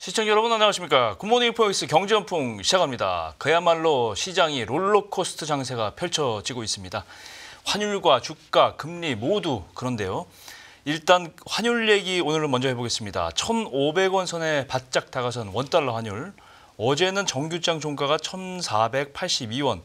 시청자 여러분 안녕하십니까. 굿모닝 포엑스 경제연풍 시작합니다. 그야말로 시장이 롤러코스터 장세가 펼쳐지고 있습니다. 환율과 주가, 금리 모두 그런데요. 일단 환율 얘기 오늘 먼저 해보겠습니다. 1,500원 선에 바짝 다가선 원달러 환율. 어제는 정규장 종가가 1,482원.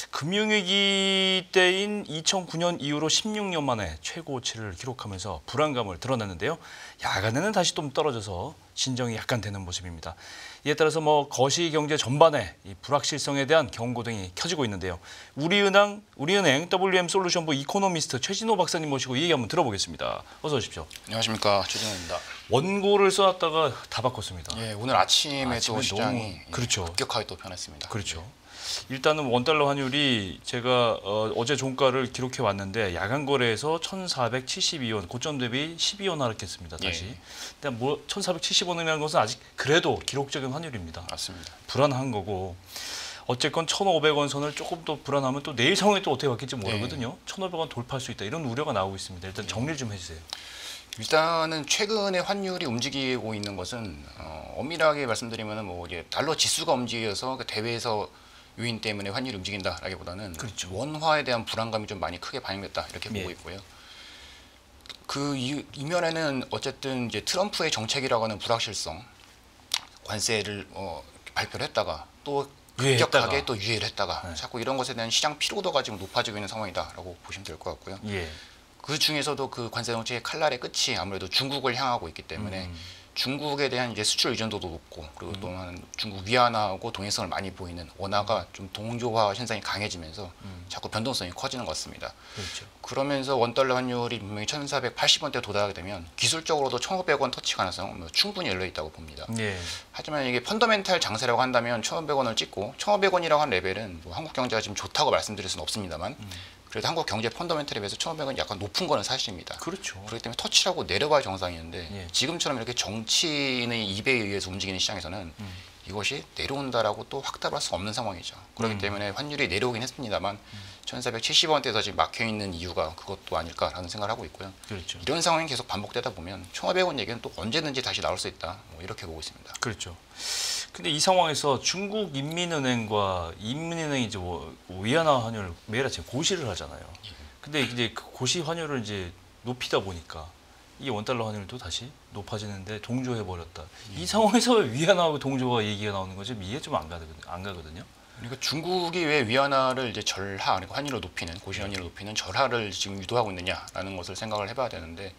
금융위기 때인 2009년 이후로 16년 만에 최고치를 기록하면서 불안감을 드러냈는데요. 야간에는 다시 좀 떨어져서 진정이 약간 되는 모습입니다. 이에 따라서 거시 경제 전반에 이 불확실성에 대한 경고등이 켜지고 있는데요. 우리은행 WM솔루션부 이코노미스트 최진호 박사님 모시고 이 얘기 한번 들어보겠습니다. 어서 오십시오. 안녕하십니까, 최진호입니다. 원고를 써놨다가 다 바꿨습니다. 예, 오늘 아침에 또 시장이 너무, 그렇죠. 급격하게 또 변했습니다. 그렇죠. 일단은 원달러 환율이 제가 어제 종가를 기록해 왔는데 야간 거래에서 1,472원, 고점 대비 12원 하락했습니다. 다시. 예. 근데 1,470원이라는 것은 아직 그래도 기록적인 환율입니다. 맞습니다. 불안한 거고. 어쨌건 1,500원 선을 조금 더 불안하면 또 내일 상황이 또 어떻게 바뀔지 모르거든요. 1,500원 돌파할 수 있다. 이런 우려가 나오고 있습니다. 일단 정리 좀 해주세요. 일단은 최근에 환율이 움직이고 있는 것은 엄밀하게 말씀드리면 이제 달러 지수가 움직여서 그 대외에서 요인 때문에 환율이 움직인다라기보다는 그렇죠. 원화에 대한 불안감이 좀 많이 크게 반영됐다 이렇게 보고 있고요. 그 이면에는 어쨌든 이제 트럼프의 정책이라고 하는 불확실성, 관세를 발표를 했다가 또 급격하게 또 유예를 했다가 자꾸 이런 것에 대한 시장 피로도가 지금 높아지고 있는 상황이다라고 보시면 될 것 같고요. 예. 그 중에서도 그 관세 정책의 칼날의 끝이 아무래도 중국을 향하고 있기 때문에 중국에 대한 이제 수출 의존도도 높고 그리고 또한 중국 위안화하고 동일성을 많이 보이는 원화가 좀 동조화 현상이 강해지면서 자꾸 변동성이 커지는 것 같습니다. 그렇죠. 그러면서 원달러 환율이 분명히 1,480원대 도달하게 되면 기술적으로도 1,500원 터치 가능성 충분히 열려 있다고 봅니다. 예. 하지만 이게 펀더멘탈 장세라고 한다면 1,500원을 찍고 1,500원이라고 한 레벨은 한국 경제가 지금 좋다고 말씀드릴 수는 없습니다만 그래도 한국 경제 펀더멘털에 비해서 1,500원 약간 높은 거는 사실입니다. 그렇죠. 그렇기 때문에 터치하고 내려갈 정상이었는데 예. 지금처럼 지금처럼 이렇게 정치인의 입에 의해서 움직이는 시장에서는 이것이 내려온다라고 또 확답할 수 없는 상황이죠. 그렇기 때문에 환율이 내려오긴 했습니다만 1,470원대에서 지금 막혀있는 이유가 그것도 아닐까라는 생각을 하고 있고요. 그렇죠. 이런 상황이 계속 반복되다 보면 1,500원 얘기는 또 언제든지 다시 나올 수 있다. 이렇게 보고 있습니다. 그렇죠. 근데 이 상황에서 중국 인민은행과 인민은행이 이제 위안화 환율 매일 아침 고시를 하잖아요. 근데 이제 그 고시 환율을 이제 높이다 보니까 이 원달러 환율도 다시 높아지는데 동조해 버렸다. 이 상황에서 왜 위안화하고 동조가 얘기가 나오는 거지? 이해 좀 안 가거든요. 그러니까 중국이 왜 위안화를 이제 절하, 그러니까 환율을 높이는 고시 환율을 높이는 절하를 지금 유도하고 있느냐라는 것을 생각을 해봐야 되는데.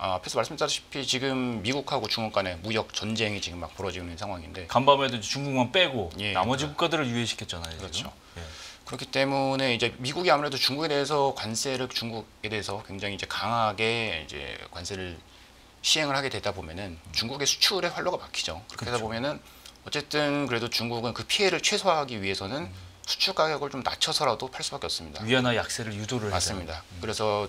앞에서 말씀드렸다시피 지금 미국하고 중국 간의 무역 전쟁이 지금 막 벌어지고 있는 상황인데 간밤에도 중국만 빼고 예, 나머지 국가들을 유예시켰잖아요. 그렇죠. 예. 그렇기 때문에 이제 미국이 아무래도 중국에 대해서 관세를 중국에 대해서 굉장히 이제 강하게 이제 관세를 시행을 하게 되다 보면은 중국의 수출의 활로가 막히죠. 그렇게 그렇죠. 하다 보면은 어쨌든 그래도 중국은 그 피해를 최소화하기 위해서는 수출 가격을 좀 낮춰서라도 팔 수밖에 없습니다. 위안화 약세를 유도를 맞습니다. 그래서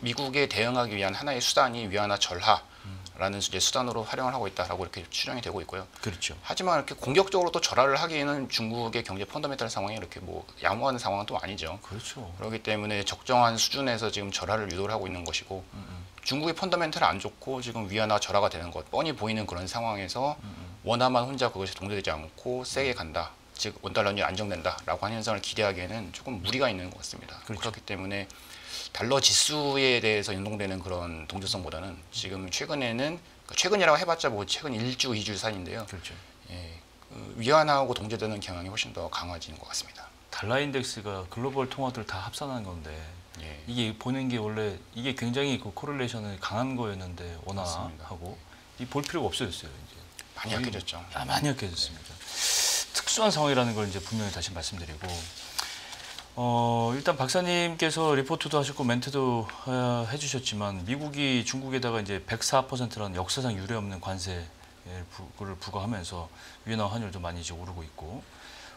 미국에 대응하기 위한 하나의 수단이 위안화 절하라는 이제 수단으로 활용을 하고 있다라고 이렇게 추정이 되고 있고요. 그렇죠. 하지만 이렇게 공격적으로 또 절하를 하기에는 중국의 경제 펀더멘탈 상황이 이렇게 양호한 상황은 또 아니죠. 그렇죠. 그렇기 때문에 적정한 수준에서 지금 절하를 유도를 하고 있는 것이고 중국의 펀더멘탈 안 좋고 지금 위안화 절하가 되는 것 뻔히 보이는 그런 상황에서 원화만 혼자 그것이 동조되지 않고 세게 간다. 즉 원달러이 안정된다라고 하는 현상을 기대하기에는 조금 무리가 있는 것 같습니다. 그렇죠. 그렇기 때문에 달러 지수에 대해서 연동되는 그런 동조성보다는 지금 최근에는 최근이라고 해봤자 최근 1주, 2주 사이인데요. 그렇죠. 예, 위안화하고 동조되는 경향이 훨씬 더 강해지는 것 같습니다. 달러 인덱스가 글로벌 통화들 다 합산한 건데 예. 이게 보는 게 원래 이게 굉장히 그 코릴레이션이 강한 거였는데 원화하고 이 볼 필요가 없어졌어요. 이제 많이 약해졌죠. 많이 약해졌습니다. 특수한 상황이라는 걸 이제 분명히 다시 말씀드리고 일단 박사님께서 리포트도 하셨고 멘트도 해주셨지만 미국이 중국에다가 이제 104%라는 역사상 유례없는 관세를 부과하면서 위안화 환율도 많이 이제 오르고 있고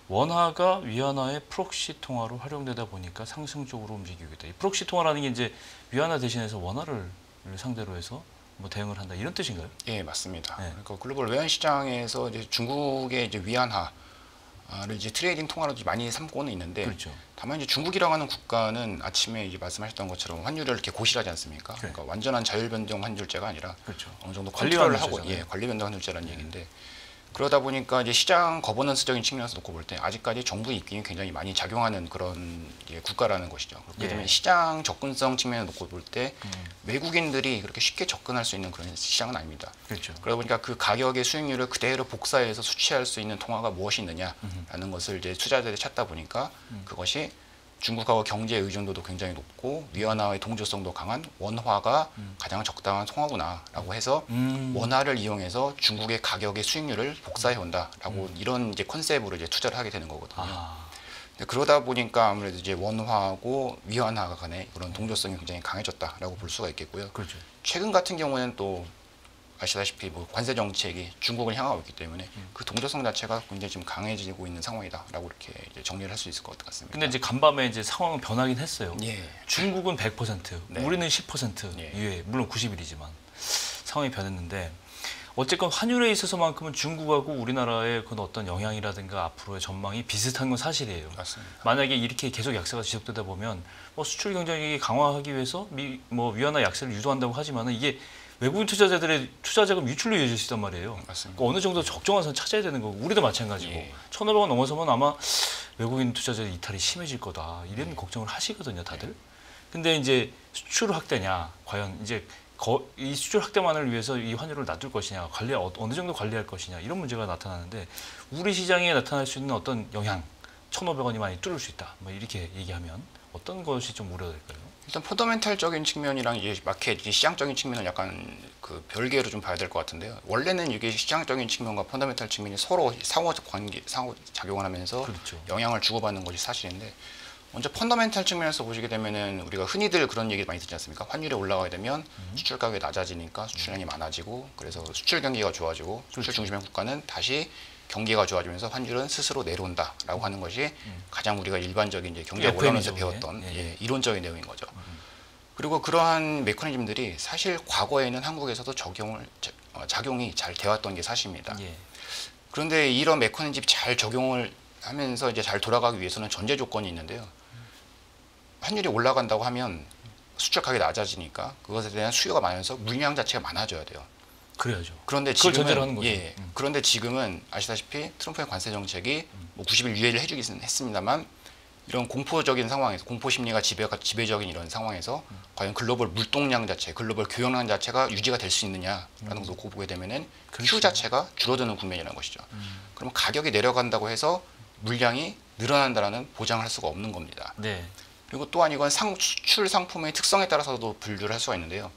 원화가 위안화의 프록시 통화로 활용되다 보니까 상승적으로 움직이고 있다. 이 프록시 통화라는 게 이제 위안화 대신해서 원화를 상대로 해서 대응을 한다 이런 뜻인가요? 예, 맞습니다. 네. 그러니까 글로벌 외환 시장에서 이제 중국의 이제 위안화 이제 트레이딩 통화로 많이 삼고는 있는데 그렇죠. 다만 이제 중국이라고 하는 국가는 아침에 이제 말씀하셨던 것처럼 환율을 이렇게 고시하지 않습니까? 그래. 그러니까 완전한 자율 변동 환율제가 아니라 그렇죠. 어느 정도 관리 컨트롤을 하고 환율제잖아요. 관리 변동 환율제라는 얘기인데 그러다 보니까 이제 시장 거버넌스적인 측면에서 놓고 볼 때 아직까지 정부 입김이 굉장히 많이 작용하는 그런 이제 국가라는 것이죠. 그렇기 때문에 시장 접근성 측면에 놓고 볼 때 외국인들이 그렇게 쉽게 접근할 수 있는 그런 시장은 아닙니다. 그렇죠. 그러다 보니까 그 가격의 수익률을 그대로 복사해서 수취할 수 있는 통화가 무엇이 있느냐라는 것을 이제 투자자들이 찾다 보니까 그것이 중국하고 경제 의존도도 굉장히 높고 위안화의 동조성도 강한 원화가 가장 적당한 통화구나라고 해서 원화를 이용해서 중국의 가격의 수익률을 복사해 온다라고 이런 이제 컨셉으로 이제 투자를 하게 되는 거거든요. 근데 그러다 보니까 아무래도 이제 원화하고 위안화 간의 그런 동조성이 굉장히 강해졌다라고 볼 수가 있겠고요. 그렇죠. 최근 같은 경우에는 또 아시다시피 뭐 관세 정책이 중국을 향하고 있기 때문에 그 동조성 자체가 굉장히 지금 강해지고 있는 상황이다라고 이렇게 이제 정리를 할 수 있을 것 같습니다. 근데 이제 간밤에 이제 상황은 변하긴 했어요. 예. 중국은 100%, 네. 우리는 10% 예. 이외, 물론 90일이지만 상황이 변했는데 어쨌건 환율에 있어서만큼은 중국하고 우리나라의 그 어떤 영향이라든가 앞으로의 전망이 비슷한 건 사실이에요. 맞습니다. 만약에 이렇게 계속 약세가 지속되다 보면 뭐 수출 경쟁력이 강화하기 위해서 뭐 위안화 약세를 유도한다고 하지만은 이게 외국인 투자자들의 투자 자금 유출로 이어질 수 있단 말이에요. 맞습니다. 그러니까 어느 정도 적정한 선 찾아야 되는 거고 우리도 마찬가지고 예. 1,500원 넘어서면 아마 외국인 투자자의 이탈이 심해질 거다 이런 걱정을 하시거든요, 다들. 근데 이제 수출 확대냐, 과연 이제 이 수출 확대만을 위해서 이 환율을 놔둘 것이냐, 어느 정도 관리할 것이냐 이런 문제가 나타나는데 우리 시장에 나타날 수 있는 어떤 영향, 1,500원이 많이 뚫을 수 있다. 뭐 이렇게 얘기하면 어떤 것이 좀 우려될까요? 일단 펀더멘탈적인 측면이랑 이제 마켓, 이제 시장적인 측면은 약간 그 별개로 좀 봐야 될 것 같은데요. 원래는 이게 시장적인 측면과 펀더멘탈 측면이 서로 상호 작용을 하면서 그렇죠. 영향을 주고받는 것이 사실인데 먼저 펀더멘탈 측면에서 보시게 되면은 우리가 흔히들 그런 얘기 많이 듣지 않습니까? 환율이 올라가게 되면 수출 가격이 낮아지니까 수출량이 많아지고 그래서 수출 경기가 좋아지고 수출 중심의 국가는 다시 경기가 좋아지면서 환율은 스스로 내려온다라고 하는 것이 가장 우리가 일반적인 이제 경제 원론에서 FM이죠. 배웠던 예. 이론적인 내용인 거죠. 그리고 그러한 메커니즘들이 사실 과거에는 한국에서도 작용이 잘 되었던 게 사실입니다. 예. 그런데 이런 메커니즘 잘 적용을 하면서 이제 잘 돌아가기 위해서는 전제 조건이 있는데요. 환율이 올라간다고 하면 수출 가격이 낮아지니까 그것에 대한 수요가 많아서 물량 자체가 많아져야 돼요. 그래야죠. 그런데 그걸 전제로 지금은 하는 거죠. 그런데 지금은 아시다시피 트럼프의 관세 정책이 뭐 90일 유예를 해주기는 했습니다만 이런 공포적인 상황에서 공포 심리가 지배적인 이런 상황에서 과연 글로벌 물동량 자체, 글로벌 교역량 자체가 유지가 될 수 있느냐라는 것을 놓고 보게 되면은 그렇죠. Q 자체가 줄어드는 국면이라는 것이죠. 그럼 가격이 내려간다고 해서 물량이 늘어난다라는 보장을 할 수가 없는 겁니다. 네. 그리고 또한 이건 수출 상품의 특성에 따라서도 분류를 할 수가 있는데요.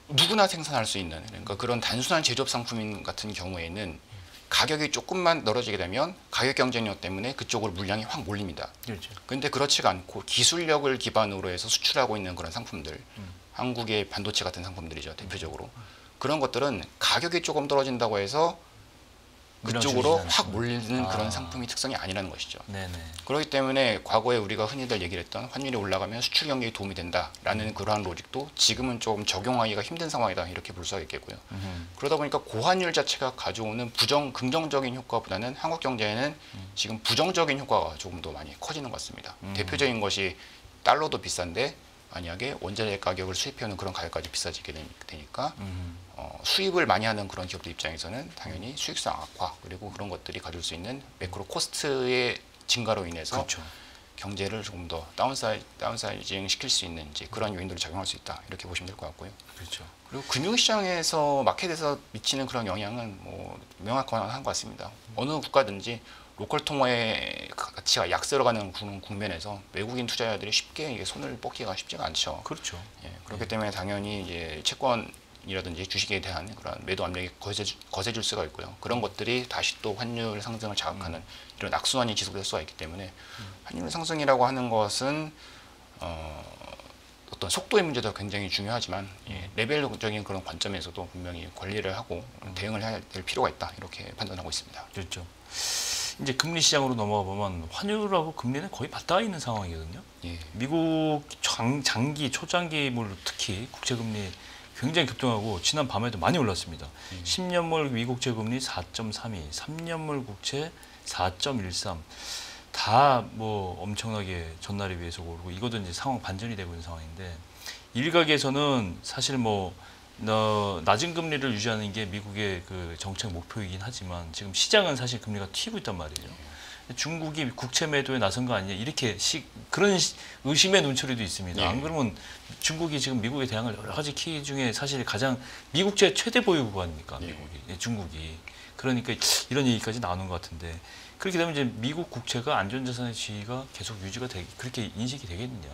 누구나 생산할 수 있는 그러니까 그런 단순한 제조업 상품 같은 경우에는 가격이 조금만 떨어지게 되면 가격 경쟁력 때문에 그쪽으로 물량이 확 몰립니다. 그렇죠. 그런데 그렇지가 않고 기술력을 기반으로 해서 수출하고 있는 그런 상품들, 한국의 반도체 같은 상품들이죠, 대표적으로. 그런 것들은 가격이 조금 떨어진다고 해서 그쪽으로 밀어주지는 확 몰리는 아. 그런 상품이 특성이 아니라는 것이죠. 네네. 그렇기 때문에 과거에 우리가 흔히들 얘기를 했던 환율이 올라가면 수출 경기에 도움이 된다라는 그러한 로직도 지금은 조금 적용하기가 힘든 상황이다 이렇게 볼 수가 있겠고요. 그러다 보니까 고환율 자체가 가져오는 긍정적인 효과보다는 한국 경제에는 지금 부정적인 효과가 조금 더 많이 커지는 것 같습니다. 대표적인 것이 달러도 비싼데 만약에 원자재 가격을 수입해오는 그런 가격까지 비싸지게 되니까 수입을 많이 하는 그런 기업들 입장에서는 당연히 수익성 악화 그리고 그런 것들이 가질 수 있는 매크로 코스트의 증가로 인해서 그렇죠. 경제를 조금 더 다운사이징 시킬 수 있는 이제 그런 요인들이 작용할 수 있다 이렇게 보시면 될 것 같고요. 그렇죠. 그리고 금융시장에서 마켓에서 미치는 그런 영향은 뭐 명확한 것 같습니다. 어느 국가든지 로컬 통화의 가치가 약세로 가는 국면에서 외국인 투자자들이 쉽게 이게 손을 뻗기가 쉽지가 않죠. 그렇죠. 예, 그렇기 때문에 당연히 이제 채권이라든지 주식에 대한 그런 매도 압력이 거세질 수가 있고요. 그런 것들이 다시 또 환율 상승을 자극하는 이런 악순환이 지속될 수가 있기 때문에 환율 상승이라고 하는 것은 어떤 속도의 문제도 굉장히 중요하지만 레벨적인 그런 관점에서도 분명히 관리를 하고 대응을 해야 될 필요가 있다 이렇게 판단하고 있습니다. 그렇죠. 이제 금리 시장으로 넘어가 보면 환율하고 금리는 거의 맞닿아 있는 상황이거든요. 예. 미국 장기, 초장기물 특히 국채금리 굉장히 급등하고 지난 밤에도 많이 올랐습니다. 10년물 미국채 금리 4.32, 3년물 국채 4.13. 다 뭐 엄청나게 전날에 비해서 오르고 이것도 이제 상황 반전이 되고 있는 상황인데 일각에서는 사실 뭐 낮은 금리를 유지하는 게 미국의 그 정책 목표이긴 하지만 지금 시장은 사실 금리가 튀고 있단 말이죠. 중국이 국채 매도에 나선 거 아니냐 이렇게 그런 의심의 눈초리도 있습니다. 예. 안 그러면 중국이 지금 미국에 대항할 여러 가지 키 중에 사실 가장 미국제 최대 보유국 아닙니까? 미국이 중국이. 그러니까 이런 얘기까지 나오는 것 같은데 그렇게 되면 이제 미국 국채가 안전자산의 지위가 계속 유지가 그렇게 인식이 되겠느냐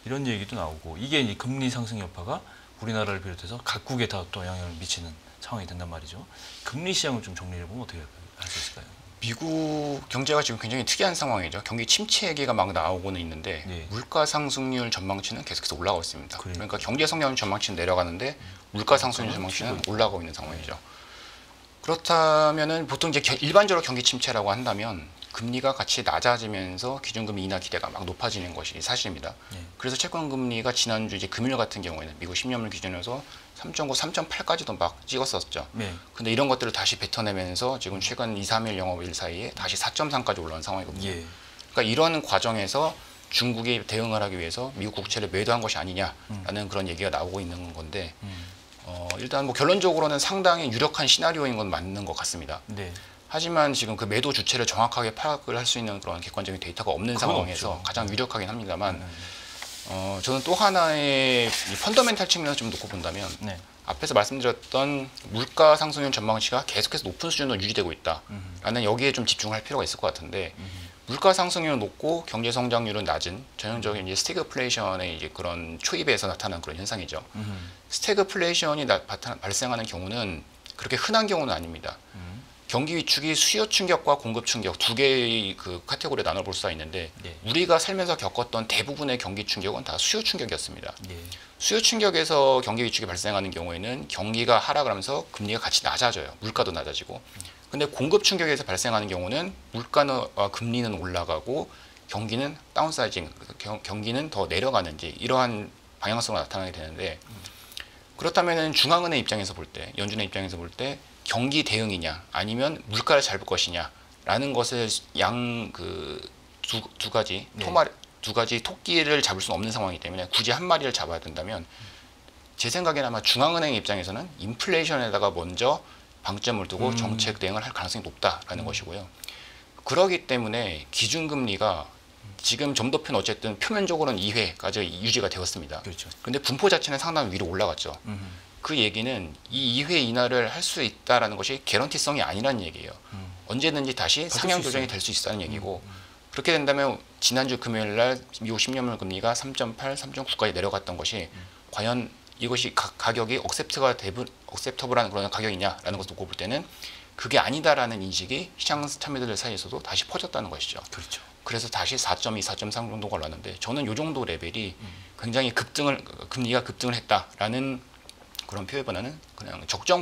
이런 얘기도 나오고 이게 이제 금리 상승 여파가 우리나라를 비롯해서 각국에 다 또 영향을 미치는 상황이 된단 말이죠. 금리 시장을 좀 정리해 보면 어떻게 할 수 있을까요? 미국 경제가 지금 굉장히 특이한 상황이죠. 경기 침체 얘기가 막 나오고는 있는데 네. 물가 상승률 전망치는 계속해서 올라가고 있습니다. 그러니까. 그러니까 경제 성장률 전망치는 내려가는데 물가 상승률 전망치는 올라가고 있는 상황이죠. 그렇다면은 보통 이제 일반적으로 경기 침체라고 한다면 금리가 같이 낮아지면서 기준금리 인하 기대가 막 높아지는 것이 사실입니다. 네. 그래서 채권 금리가 지난주 이제 금요일 같은 경우에는 미국 10년물 기준으로 3.9, 3.8까지도 막 찍었었죠. 네. 근데 이런 것들을 다시 뱉어내면서 지금 최근 2, 3일 영업일 사이에 다시 4.3까지 올라온 상황이거든요. 예. 그러니까 이런 과정에서 중국이 대응을 하기 위해서 미국 국채를 매도한 것이 아니냐라는 그런 얘기가 나오고 있는 건데 일단 뭐 결론적으로는 상당히 유력한 시나리오인 건 맞는 것 같습니다. 네. 하지만 지금 그 매도 주체를 정확하게 파악을 할 수 있는 그런 객관적인 데이터가 없는 상황에서 없죠. 가장 유력하긴 합니다만 저는 또 하나의 이 펀더멘탈 측면을 좀 놓고 본다면 네. 앞에서 말씀드렸던 물가 상승률 전망치가 계속해서 높은 수준으로 유지되고 있다라는 여기에 좀 집중할 필요가 있을 것 같은데 물가 상승률은 높고 경제 성장률은 낮은 전형적인 이제 스태그플레이션의 이제 그런 초입에서 나타나는 그런 현상이죠. 스태그플레이션이 발생하는 경우는 그렇게 흔한 경우는 아닙니다. 경기 위축이 수요 충격과 공급 충격 두 개의 그 카테고리에 나눠볼 수가 있는데 네. 우리가 살면서 겪었던 대부분의 경기 충격은 다 수요 충격이었습니다. 예. 수요 충격에서 경기 위축이 발생하는 경우에는 경기가 하락을 하면서 금리가 같이 낮아져요. 물가도 낮아지고. 근데 공급 충격에서 발생하는 경우는 물가는 금리는 올라가고 경기는 다운사이징, 경기는 더 내려가는 이러한 방향성으로 나타나게 되는데 그렇다면 중앙은행 입장에서 볼 때, 연준의 입장에서 볼 때 경기 대응이냐 아니면 물가를 잡을 것이냐라는 것을 두 가지 네. 두 가지 토끼를 잡을 수는 없는 상황이기 때문에 굳이 한 마리를 잡아야 된다면 제 생각에는 아마 중앙은행 입장에서는 인플레이션에다가 먼저 방점을 두고 정책 대응을 할 가능성이 높다라는 것이고요. 그러기 때문에 기준금리가 지금 점도표는 어쨌든 표면적으로는 2회까지 유지가 되었습니다. 그렇죠. 근데 분포 자체는 상당히 위로 올라갔죠. 그 얘기는 이 2회 인하를 할 수 있다라는 것이 개런티성이 아니라는 얘기예요. 언제든지 다시 상향 조정이 될 수 있다는 얘기고 그렇게 된다면 지난주 금요일 날 미국 10년물 금리가 3.8, 3.9까지 내려갔던 것이 과연 이것이 가격이 억셉터블한 그런 가격이냐라는 것을 놓고 볼 때는 그게 아니다라는 인식이 시장 참여들 사이에서도 다시 퍼졌다는 것이죠. 그렇죠. 그래서 다시 4.2, 4.3 정도가 올랐는데 저는 이 정도 레벨이 굉장히 금리가 급등을 했다라는 그런 표현보다는 그냥 적정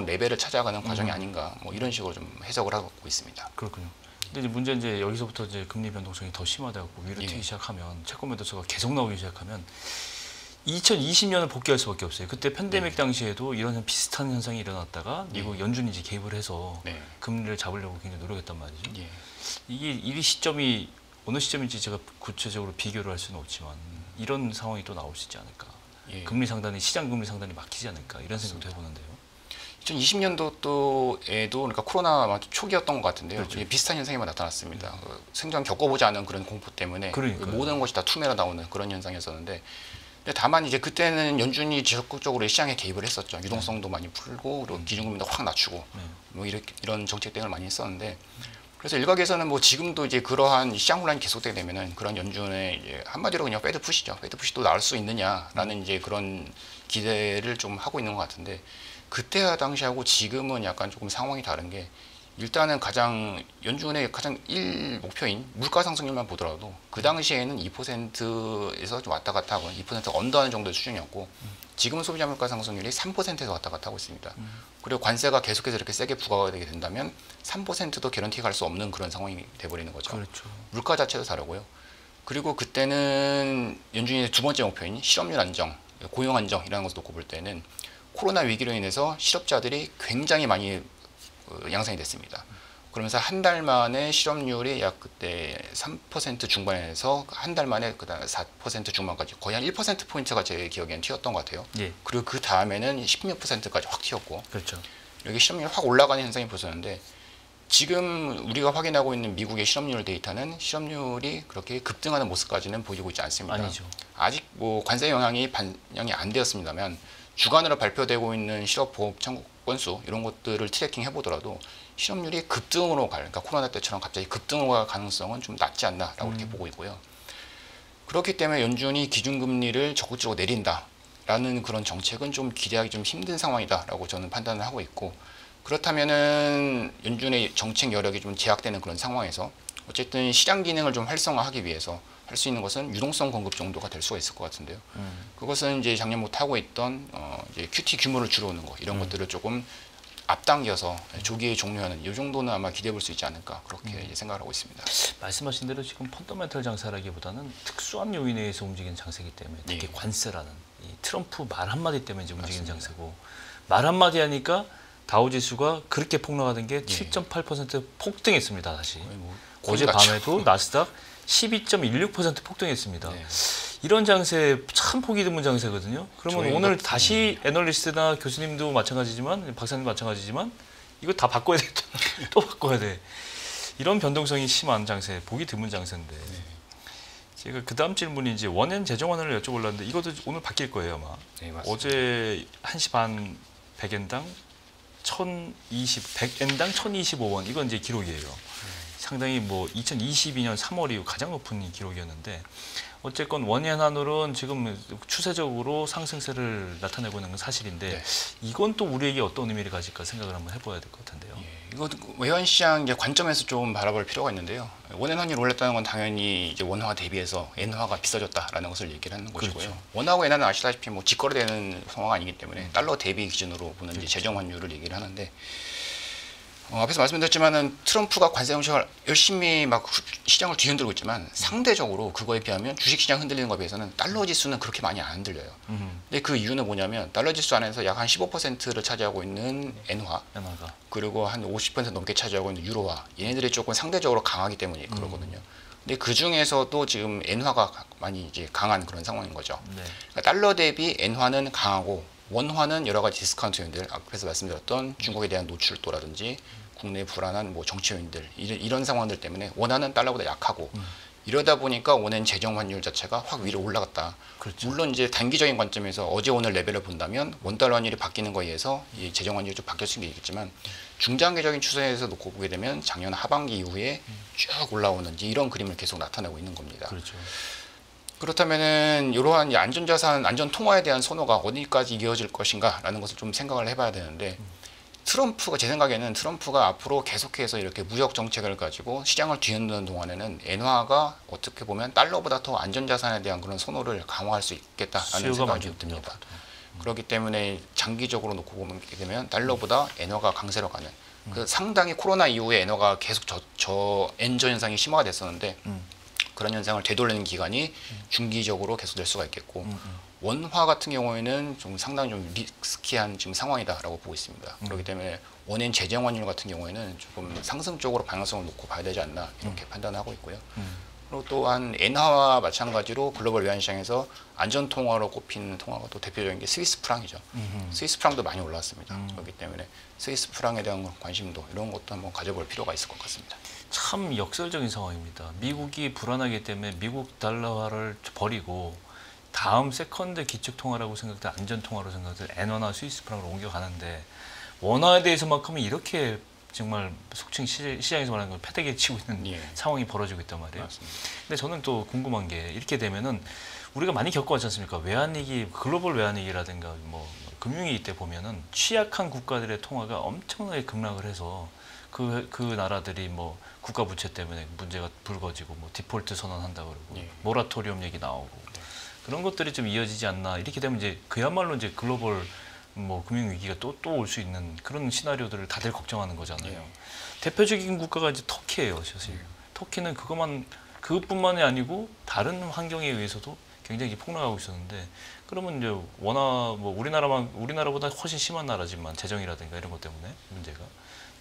레벨을 찾아가는 과정이 아닌가 뭐 이런 식으로 좀 해석을 하고 있습니다. 그렇군요. 근데 이제 문제는 이제 여기서부터 이제 금리 변동성이 더 심화되고 위로 튀기 시작하면 채권 매도세가 계속 나오기 시작하면 2020년을 복귀할 수밖에 없어요. 그때 팬데믹 당시에도 이런 비슷한 현상이 일어났다가 미국 연준이 이제 개입을 해서 금리를 잡으려고 굉장히 노력했단 말이죠. 이게 이 시점이 어느 시점인지 제가 구체적으로 비교를 할 수는 없지만 이런 상황이 또 나올 수 있지 않을까. 금리 상단이 시장 금리 상단이 막히지 않을까 이런 생각도 해보는데요. 2020년도에도 그러니까 코로나 초기였던 것 같은데요. 그렇죠. 비슷한 현상이 나타났습니다. 생전 겪어보지 않은 그런 공포 때문에 모든 것이 다 투매로 나오는 그런 현상이었었는데 다만 이제 그때는 연준이 적극적으로 시장에 개입을 했었죠. 유동성도 많이 풀고 그리고 기준금리도 확 낮추고 뭐 이런 정책 대응을 많이 했었는데 그래서 일각에서는 뭐 지금도 이제 그러한 시장 혼란이 계속되게 되면은 그런 연준의 이제 한마디로 그냥 패드 푸시죠. 패드 푸시 또 나올 수 있느냐라는 이제 그런 기대를 좀 하고 있는 것 같은데 그때 당시하고 지금은 약간 조금 상황이 다른 게 일단은 연준의 가장 목표인 물가 상승률만 보더라도 그 당시에는 2%에서 좀 왔다 갔다 하고 2% 언더하는 정도의 수준이었고 지금은 소비자 물가 상승률이 3%에서 왔다 갔다 하고 있습니다. 그리고 관세가 계속해서 이렇게 세게 부과가 되게 된다면 3%도 개런티 갈 수 없는 그런 상황이 돼버리는 거죠. 그렇죠. 물가 자체도 다르고요. 그리고 그때는 연준의 두 번째 목표인 실업률 안정, 고용 안정이라는 것을 놓고 볼 때는 코로나 위기로 인해서 실업자들이 굉장히 많이 양산이 됐습니다. 그러면서 한 달 만에 실업률이 약 그때 3% 중반에서 한 달 만에 그다음에 4% 중반까지 거의 한 1%포인트가 제 기억에는 튀었던 것 같아요. 예. 그리고 그 다음에는 16%까지 확 튀었고 그렇죠. 여기 실업률이 확 올라가는 현상이 보였는데 지금 우리가 확인하고 있는 미국의 실업률 데이터는 실업률이 그렇게 급등하는 모습까지는 보이고 있지 않습니다. 아니죠. 아직 뭐 관세 영향이 반영이 안 되었습니다만 주간으로 발표되고 있는 실업보험 청구 건수 이런 것들을 트래킹 해보더라도 실업률이 급등으로 그러니까 코로나 때처럼 갑자기 급등으로 갈 가능성은 좀 낮지 않나라고 이렇게 보고 있고요. 그렇기 때문에 연준이 기준금리를 적극적으로 내린다라는 그런 정책은 좀 기대하기 좀 힘든 상황이다라고 저는 판단을 하고 있고 그렇다면은 연준의 정책 여력이 좀 제약되는 그런 상황에서 어쨌든 시장 기능을 좀 활성화하기 위해서 할 수 있는 것은 유동성 공급 정도가 될 수가 있을 것 같은데요. 그것은 이제 작년부터 하고 있던 이제 QT 규모를 줄여오는 거 이런 것들을 조금 앞당겨서 조기에 종료하는 이 정도는 아마 기대해 볼 수 있지 않을까 그렇게 이제 생각을 하고 있습니다. 말씀하신 대로 지금 펀더멘털 장세라기보다는 특수한 요인에 의해서 움직이는 장세이기 때문에 특히 예. 관세라는 이 트럼프 말 한마디 때문에 이제 움직이는 장세고 말 한마디 하니까 다우지수가 그렇게 폭락하던 게 7.8% 폭등했습니다. 다시. 뭐 어제 콜 같죠. 밤에도 나스닥 12.16% 폭등했습니다. 네. 이런 장세 참 보기 드문 장세거든요. 그러면 저희가- 오늘 다시 애널리스트나 교수님도 마찬가지지만 박사님도 마찬가지지만 이거 다 바꿔야 돼. 또 바꿔야 돼. 이런 변동성이 심한 장세, 보기 드문 장세인데 제가 그 다음 질문이 이제 원엔 재정환을 여쭤보려는데 이것도 오늘 바뀔 거예요 아마. 네, 맞습니다. 어제 1시 반 100엔당 100엔당 1,025원 이건 이제 기록이에요. 상당히 뭐 2022년 3월 이후 가장 높은 기록이었는데 어쨌건 원엔환율은 지금 추세적으로 상승세를 나타내고 있는 건 사실인데 네. 이건 또 우리에게 어떤 의미를 가질까 생각을 한번 해봐야 될 것 같은데요. 예, 이거 외환 시장 이제 관점에서 좀 바라볼 필요가 있는데요. 원엔 환율이 올랐다는 건 당연히 이제 원화 대비해서 엔화가 비싸졌다라는 것을 얘기를 하는 것이고요. 그렇죠. 원화하고 엔화는 아시다시피 뭐 직거래되는 상황이 아니기 때문에 달러 대비 기준으로 보는 이제 재정 환율을 얘기를 하는데 앞에서 말씀드렸지만은 트럼프가 관세 정책을 열심히 막 시장을 뒤흔들고 있지만 상대적으로 그거에 비하면 주식 시장 흔들리는 것에 비해서는 달러 지수는 그렇게 많이 안 흔들려요. 근데 그 이유는 뭐냐면 달러 지수 안에서 약 한 15%를 차지하고 있는 엔화 엔화가. 그리고 한 50% 넘게 차지하고 있는 유로화 얘네들이 조금 상대적으로 강하기 때문에 그러거든요. 근데 그 중에서도 지금 엔화가 많이 이제 강한 그런 상황인 거죠. 네. 그러니까 달러 대비 엔화는 강하고 원화는 여러 가지 디스카운트 요인들 앞에서 말씀드렸던 중국에 대한 노출도라든지 국내 불안한 뭐 정치 요인들 이런 상황들 때문에 원화는 달러보다 약하고 이러다 보니까 원엔 재정 환율 자체가 확 위로 올라갔다. 그렇죠. 물론 이제 단기적인 관점에서 어제 오늘 레벨을 본다면 원달러 환율이 바뀌는 거에 의해서 이 재정 환율이 좀 바뀔 수는 있겠지만 중장기적인 추세에서 놓고 보게 되면 작년 하반기 이후에 쭉 올라오는 이런 그림을 계속 나타내고 있는 겁니다. 그렇죠. 그렇다면은 이러한 안전자산, 안전통화에 대한 선호가 어디까지 이어질 것인가라는 것을 좀 생각을 해봐야 되는데 트럼프가 제 생각에는 트럼프가 앞으로 계속해서 이렇게 무역 정책을 가지고 시장을 뒤흔드는 동안에는 엔화가 어떻게 보면 달러보다 더 안전자산에 대한 그런 선호를 강화할 수 있겠다라는 수요가 생각이 많이 좀 듭니다. 없군요. 그렇기 때문에 장기적으로 놓고 보게 되면 달러보다 엔화가 강세로 가는 그 상당히 코로나 이후에 엔화가 계속 저 엔저 현상이 심화가 됐었는데 그런 현상을 되돌리는 기간이 중기적으로 계속될 수가 있겠고 원화 같은 경우에는 좀 상당히 좀 리스키한 지금 상황이다라고 보고 있습니다. 그렇기 때문에 원엔 재정 환율 같은 경우에는 조금 상승 쪽으로 방향성을 놓고 봐야 되지 않나 이렇게 판단하고 있고요. 그리고 또한 엔화와 마찬가지로 글로벌 외환 시장에서 안전 통화로 꼽히는 통화가 또 대표적인 게 스위스 프랑이죠. 스위스 프랑도 많이 올랐습니다. 그렇기 때문에 스위스 프랑에 대한 관심도 이런 것도 한번 가져볼 필요가 있을 것 같습니다. 참 역설적인 상황입니다. 미국이 불안하기 때문에 미국 달러화를 버리고 다음 세컨드 기축통화라고 생각될 안전통화로 생각될 엔화나 스위스 프랑으로 옮겨가는데 원화에 대해서만큼은 이렇게 정말 속칭 시장에서 말하는 걸 패대기에 치고 있는 예. 상황이 벌어지고 있단 말이에요. 맞습니다. 근데 저는 또 궁금한 게 이렇게 되면은 우리가 많이 겪어왔지 않습니까? 외환위기, 글로벌 외환위기라든가 뭐 금융위기 때 보면은 취약한 국가들의 통화가 엄청나게 급락을 해서 그 나라들이 뭐 국가 부채 때문에 문제가 불거지고 뭐 디폴트 선언한다 그러고 예. 모라토리엄 얘기 나오고 그런 것들이 좀 이어지지 않나 이렇게 되면 이제 그야말로 이제 글로벌 뭐 금융 위기가 또 올 수 있는 그런 시나리오들을 다들 걱정하는 거잖아요. 예. 대표적인 국가가 이제 터키예요, 사실. 터키는 그것뿐만이 아니고 다른 환경에 의해서도 굉장히 폭락하고 있었는데 그러면 이제 워낙 뭐 우리나라보다 훨씬 심한 나라지만 재정이라든가 이런 것 때문에 문제가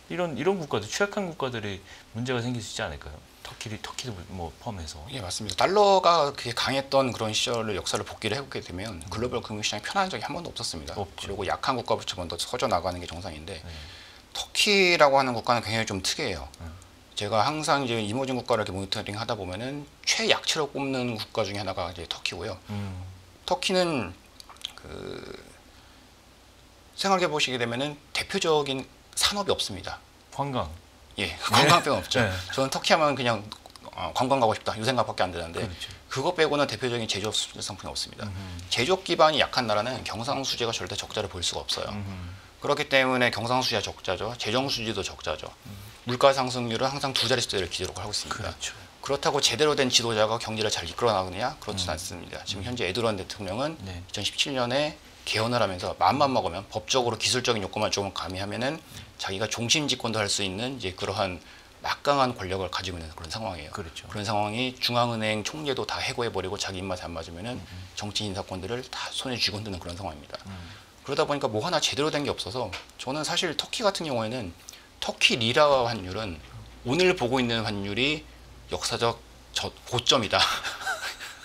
이런 국가들 취약한 국가들이 문제가 생길 수 있지 않을까요? 터키도 뭐 포함해서. 예, 맞습니다. 달러가 그게 강했던 그런 시절을 역사를 복기를 해보게 되면 글로벌 금융시장이 편한 적이 한 번도 없었습니다. 없죠. 그리고 약한 국가부터 먼저 커져 나가는 게 정상인데 네. 터키라고 하는 국가는 굉장히 좀 특이해요. 제가 항상 이제 이모진 국가를 이렇게 모니터링 하다 보면은 최약체로 꼽는 국가 중에 하나가 이제 터키고요. 터키는 그 생각해 보시게 되면은 대표적인 산업이 없습니다. 관광. 예, 관광 빼고 없죠. 네. 저는 터키 하면 그냥 관광 가고 싶다 이 생각밖에 안 드는데 그렇죠. 그거 빼고는 대표적인 제조업 상품이 없습니다. 제조업 기반이 약한 나라는 경상수지가 절대 적자를 볼 수가 없어요. 그렇기 때문에 경상수지가 적자죠. 재정수지도 적자죠. 물가 상승률은 항상 두 자릿수를 기록을 하고 있습니다. 그렇죠. 그렇다고 제대로 된 지도자가 경제를 잘 이끌어 나가느냐? 그렇지 않습니다. 지금 현재 에르도안 대통령은 네. 2017년에 개헌을 하면서 마음만 먹으면 법적으로 기술적인 요건만 조금 가미하면은 자기가 종신 집권도 할 수 있는 이제 그러한 막강한 권력을 가지고 있는 그런 상황이에요. 그렇죠. 그런 상황이 중앙은행 총재도 다 해고해버리고 자기 입맛에 안 맞으면은 정치 인사권들을 다 손에 쥐고 드는 그런 상황입니다. 그러다 보니까 뭐 하나 제대로 된 게 없어서 저는 사실 터키 같은 경우에는 터키 리라 환율은 오늘 보고 있는 환율이 역사적 고점이다.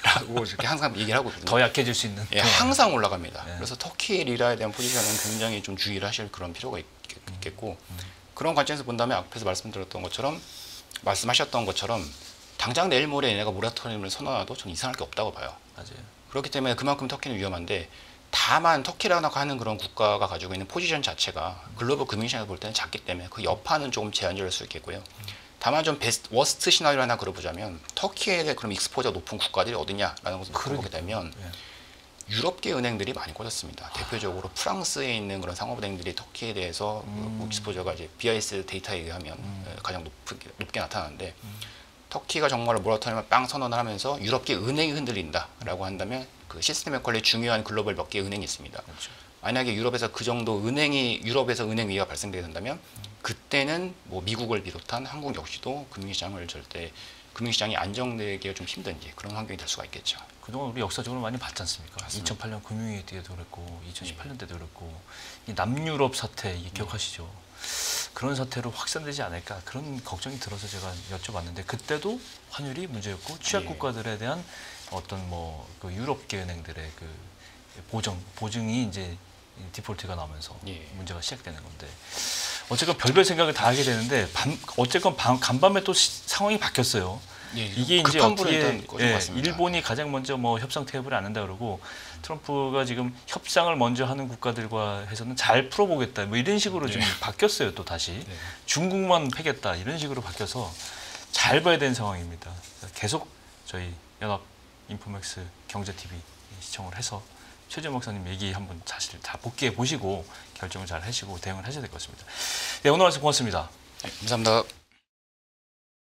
라고 이렇게 항상 얘기를 하고 있거든요. 더 약해질 수 있는. 예, 항상 올라갑니다. 네. 그래서 터키 리라에 대한 포지션은 굉장히 좀 주의를 하실 그런 필요가 있겠고 그런 관점에서 본다면 앞에서 말씀하셨던 것처럼 당장 내일 모레 얘네가 모라토리움을 선언해도 저는 이상할 게 없다고 봐요. 맞아요. 그렇기 때문에 그만큼 터키는 위험한데 다만 터키라고 하는 그런 국가가 가지고 있는 포지션 자체가 글로벌 금융시장에서 볼 때는 작기 때문에 그 여파는 조금 제한적일 수 있겠고요. 다만 좀 워스트 시나리오 하나 그려보자면 터키에 대해 그럼 익스포저 높은 국가들이 어디냐라는 것을 물어보게 되면 유럽계 은행들이 많이 꽂았습니다. 대표적으로 프랑스에 있는 그런 상업은행들이 터키에 대해서 익스포저가 이제 BIS 데이터에 의하면 가장 높게 나타나는데 터키가 정말 모라토리움을 빵 선언을 하면서 유럽계 은행이 흔들린다라고 한다면 그 시스템에 관리 중요한 글로벌 몇 개 은행이 있습니다. 그렇죠. 만약에 유럽에서 그 정도 유럽에서 은행 위기가 발생되게 된다면 그때는 뭐 미국을 비롯한 한국 역시도 금융시장이 안정되기가 좀 힘든 그런 환경이 될 수가 있겠죠. 그동안 우리 역사적으로 많이 봤지 않습니까? 맞습니다. 2008년 금융위기 때도 그랬고 2018년 때도 그랬고 이 남유럽 사태 기억하시죠? 그런 사태로 확산되지 않을까 그런 걱정이 들어서 제가 여쭤봤는데 그때도 환율이 문제였고 취약 국가들에 대한 어떤 그 유럽계 은행들의 그 보증이 이제 디폴트가 나오면서 문제가 시작되는 건데 어쨌건 별별 생각을 다 하게 되는데 어쨌건 간밤에 또 상황이 바뀌었어요. 이게 이제 어떻게 일본이 가장 먼저 협상 테이블에 앉는다 그러고 트럼프가 지금 협상을 먼저 하는 국가들과 해서는 잘 풀어보겠다 이런 식으로 좀 바뀌었어요. 또 다시 중국만 패겠다 이런 식으로 바뀌어서 잘 봐야 되는 상황입니다. 계속 저희 연합 인포맥스 경제TV 시청을 해서 최재형 목사님 얘기 한번 사실 다 복귀해 보시고 결정을 잘 하시고 대응을 하셔야 될 것 같습니다. 네, 오늘 말씀 고맙습니다. 감사합니다.